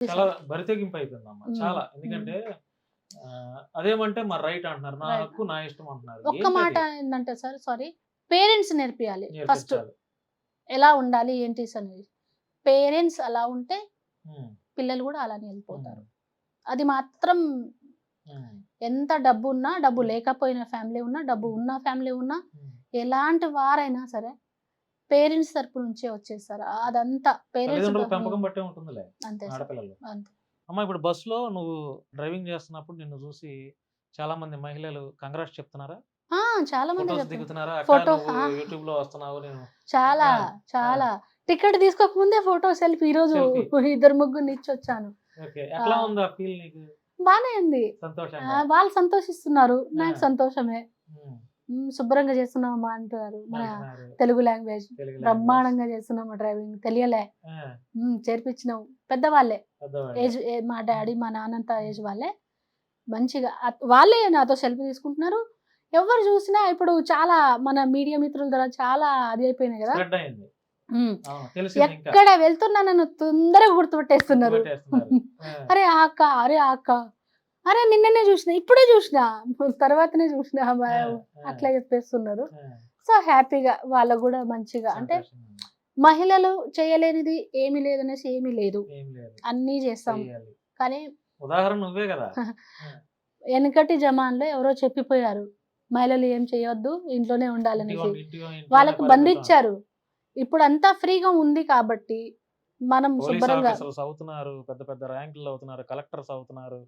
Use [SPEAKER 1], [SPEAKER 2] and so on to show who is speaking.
[SPEAKER 1] చాలా బరితెగింపు అయిపోయిందమ్మ.
[SPEAKER 2] హ్మ్.
[SPEAKER 1] చాలా.
[SPEAKER 2] హ్మ్.
[SPEAKER 1] ఎందుకంటే అదేమంటే మరి రైట్ అంటున్నారు. నా
[SPEAKER 2] రైట్.
[SPEAKER 1] హక్కు, నా ఇష్టం అంటున్నారు.
[SPEAKER 2] ఒక్క మాట
[SPEAKER 1] ఏంటది?
[SPEAKER 2] ఏందంటే సార్ సారీ పేరెంట్స్ నేర్పియాలి ఫస్ట్.
[SPEAKER 1] నేర్పించాలి.
[SPEAKER 2] ఎలా ఉండాలి ఏంటిస్ అనేది. పేరెంట్స్ అలా ఉంటే
[SPEAKER 1] హ్మ్.
[SPEAKER 2] పిల్లలు గూడా అలానే
[SPEAKER 1] హ్మ్.
[SPEAKER 2] ఎళ్ళిపోతారు. అది మాత్రం
[SPEAKER 1] హ్మ్.
[SPEAKER 2] ఎంత డబ్బున్నా, డబ్బు
[SPEAKER 1] హ్మ్.
[SPEAKER 2] లేకపోయిన ఫ్యామిలీ ఉన్నా, డబ్బు
[SPEAKER 1] హ్మ్.
[SPEAKER 2] ఉన్న ఫ్యామిలీ ఉన్నా,
[SPEAKER 1] హ్మ్.
[SPEAKER 2] ఎలాంటి వారైనా సరే పేరెంట్స్ తరపు నుంచే వచ్చేస్తారు. అదంతా పేరెంట్స్
[SPEAKER 1] తల్లిదండ్రుల
[SPEAKER 2] హ్మ్.
[SPEAKER 1] పెంపకం బట్టే ఉంటుందిలే
[SPEAKER 2] అంతే సార్.
[SPEAKER 1] ఆడపిల్లలు.
[SPEAKER 2] అంతే.
[SPEAKER 1] అమ్మ ఇప్పుడు బస్‌లో నువ్వు డ్రైవింగ్ చేస్తున్నప్పుడు నిన్ను చూసి చాలామంది మహిళలు కంగ్రాట్స్ చెప్తున్నారా?
[SPEAKER 2] ఆ! చాలా మందే
[SPEAKER 1] ఫోటోస్
[SPEAKER 2] చెప్తారు.
[SPEAKER 1] దిగుతున్నారా? అక్క
[SPEAKER 2] ఫోటో
[SPEAKER 1] నువ్వు
[SPEAKER 2] ఆ!
[SPEAKER 1] యూట్యూబ్‌లో వస్తున్నావు. నేను
[SPEAKER 2] చాలా,
[SPEAKER 1] ఆ! ఆ!
[SPEAKER 2] చాలా. టికెట్ తీసుకోకముందే ఫోటో, సెల్ఫీ ఈరోజు
[SPEAKER 1] సెల్ఫీ.
[SPEAKER 2] ఇద్దరు ముగ్గురిని ఇచ్చొచ్చాను.
[SPEAKER 1] ఓకే.
[SPEAKER 2] ఆ!
[SPEAKER 1] ఎట్లా ఉంది ఆ ఫీల్ నీకు?
[SPEAKER 2] బానే ఉంది.
[SPEAKER 1] సంతోషంగా.
[SPEAKER 2] వాళ్ళు సంతోషిస్తున్నారు. నాకు
[SPEAKER 1] ఆ!
[SPEAKER 2] సంతోషమే.
[SPEAKER 1] హ్మ్.
[SPEAKER 2] శుభ్రంగా చేస్తున్నామమ్మా అంటున్నారు. మన
[SPEAKER 1] అంటున్నారు.
[SPEAKER 2] తెలుగు లాంగ్వేజ్.
[SPEAKER 1] తెలుగు లాంగ్వేజ్.
[SPEAKER 2] బ్రహ్మాండంగా చేస్తున్నాము డ్రైవింగ్. తెలియలే.
[SPEAKER 1] ఆ!
[SPEAKER 2] చేర్పించినాం. పెద్దవాళ్ళే.
[SPEAKER 1] పెద్దవాళ్ళే.
[SPEAKER 2] మా
[SPEAKER 1] హ్మ్.
[SPEAKER 2] డ్యాడీ, మా నాన్నంత
[SPEAKER 1] హ్మ్.
[SPEAKER 2] ఏజ్ వాళ్ళే. మంచిగా వాళ్ళే నాతో సెల్ఫీ తీసుకుంటున్నారు. ఎవరు చూసినా ఇప్పుడు చాలా మన మీడియా మిత్రుల ద్వారా చాలా అది అయిపోయినాయి గదా!
[SPEAKER 1] స్ప్రెడ్ అయింది.
[SPEAKER 2] హ్మ్.
[SPEAKER 1] అవును. తెలిసింది ఇంకా.
[SPEAKER 2] ఎక్కడ వెళ్తున్నా నన్ను తొందరగా గుర్తుపట్టేస్తున్నారు.
[SPEAKER 1] గుర్తుపట్టేస్తున్నారు. ఆ!
[SPEAKER 2] అరే! ఆ అక్క, అరే! ఆ అక్క. అరే! నిన్ననే జూషినా, ఇప్పుడే జూషినా, తర్వాతనే జూషినా
[SPEAKER 1] ఆ! ఆ!
[SPEAKER 2] అట్లా చెప్పేస్తున్నారు.
[SPEAKER 1] ఆ!
[SPEAKER 2] సో, హ్యాపీగా వాళ్ళకి గూడా మంచిగా అంటే
[SPEAKER 1] సంతోషంగా ఉంది.
[SPEAKER 2] మహిళలు చేయలేనిది ఏమి లేదనేసి ఏమీ లేదు.
[SPEAKER 1] ఏం లేదు.
[SPEAKER 2] అన్నీ జేస్తాం.
[SPEAKER 1] చెయ్యాలి.
[SPEAKER 2] కానీ
[SPEAKER 1] ఉదాహరణ నువ్వే గదా! ఆ!
[SPEAKER 2] ఎనకటి జమాన్లో ఎవరో చెప్పిపోయారు. మహిళలు ఏం చేయొద్దు, ఇంట్లోనే ఉండాలనేసి.
[SPEAKER 1] ఇంట్లోనే
[SPEAKER 2] వాళ్ళకి
[SPEAKER 1] పరిమితం.
[SPEAKER 2] బంధిచ్చారు. ఇప్పుడంతా ఫ్రీగా ఉంది కాబట్టి, మనం
[SPEAKER 1] పోలీస్
[SPEAKER 2] శుభ్రంగా
[SPEAKER 1] ఆఫీసర్స్ అవుతున్నారు. పెద్ద పెద్ద ర్యాంకుల్లో అవుతున్నారు. కలెక్టర్స్ అవుతున్నారు.